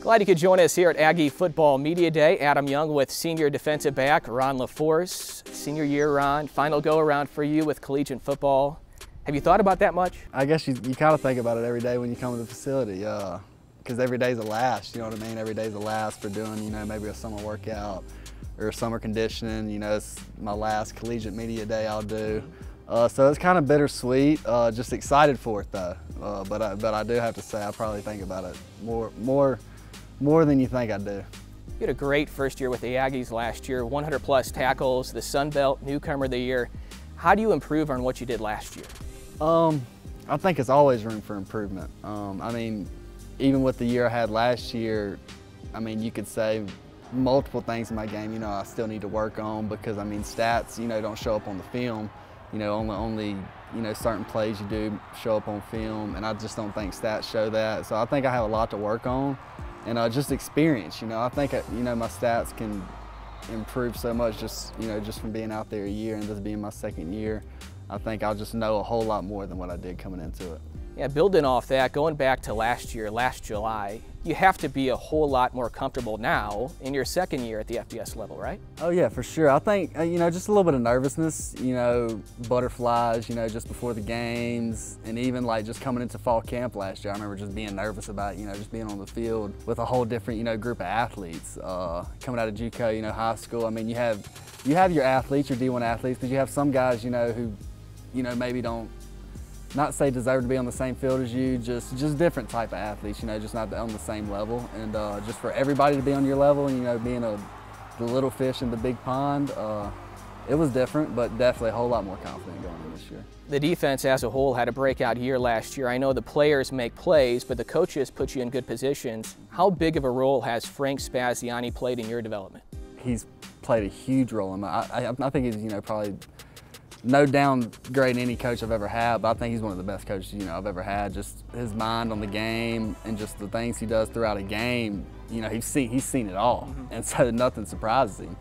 Glad you could join us here at Aggie Football Media Day. Adam Young with senior defensive back Ron LaForce. Senior year, Ron. Final go-around for you with collegiate football. Have you thought about that much? I guess you kind of think about it every day when you come to the facility, because every day's a last, you know what I mean? Every day's a last for doing, maybe a summer workout or summer conditioning. It's my last collegiate media day I'll do. So it's kind of bittersweet, just excited for it though. But I do have to say I probably think about it more than you think I do. You had a great first year with the Aggies last year, 100+ tackles, the Sun Belt Newcomer of the Year. How do you improve on what you did last year? I think it's always room for improvement. I mean, even with the year I had last year, I mean, you could say multiple things in my game, I still need to work on because, I mean, stats, don't show up on the film. Only certain plays you do show up on film, and I just don't think stats show that. So I think I have a lot to work on, and just experience. I think my stats can improve so much just from being out there a year and this being my second year. I think I'll just know a whole lot more than what I did coming into it. Yeah, building off that, going back to last year, last July, you have to be a whole lot more comfortable now in your second year at the FBS level, right? Oh yeah, for sure. I think, just a little bit of nervousness, butterflies, just before the games, and even like just coming into fall camp last year, I remember just being nervous about, just being on the field with a whole different, group of athletes. Coming out of JUCO, high school, I mean, you have your athletes, your D1 athletes, but you have some guys, who, maybe don't, not say deserve to be on the same field as you, just different type of athletes, just not on the same level. And just for everybody to be on your level and, being the little fish in the big pond, it was different, but definitely a whole lot more confident going in this year. The defense as a whole had a breakout year last year. I know the players make plays, but the coaches put you in good positions. How big of a role has Frank Spaziani played in your development? He's played a huge role in my, I think he's, probably no downgrading any coach I've ever had, but I think he's one of the best coaches, I've ever had. Just his mind on the game and just the things he does throughout a game, he's seen it all, and so nothing surprises him.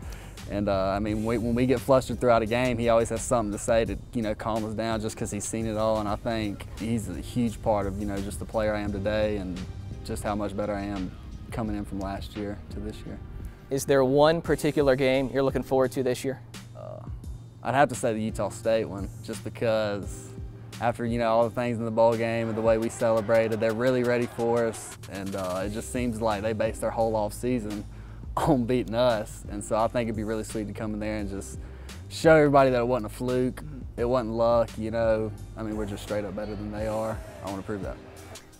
And I mean, when we get flustered throughout a game, he always has something to say to, calm us down just because he's seen it all, and I think he's a huge part of, just the player I am today and just how much better I am coming in from last year to this year. Is there one particular game you're looking forward to this year? I'd have to say the Utah State one, just because after all the things in the bowl game and the way we celebrated, they're really ready for us, and it just seems like they based their whole off season on beating us, and so I think it'd be really sweet to come in there and just show everybody that it wasn't a fluke, it wasn't luck. I mean, we're just straight up better than they are. I want to prove that.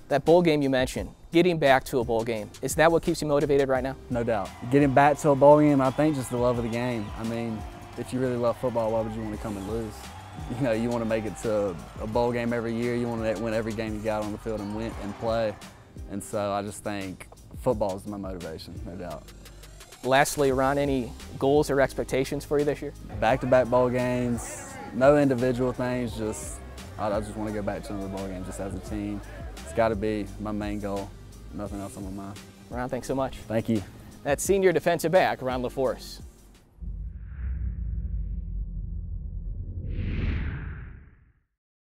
That bowl game you mentioned, getting back to a bowl game, is that what keeps you motivated right now? No doubt. Getting back to a bowl game, I think just the love of the game. I mean, if you really love football, why would you want to come and lose? You want to make it to a bowl game every year. You want to win every game you got on the field and win and play. And so I just think football is my motivation, no doubt. Lastly, Ron, any goals or expectations for you this year? Back-to-back bowl games, no individual things, I just want to go back to another bowl game just as a team. It's got to be my main goal, nothing else on my mind. Ron, thanks so much. Thank you. That's senior defensive back Ron LaForce.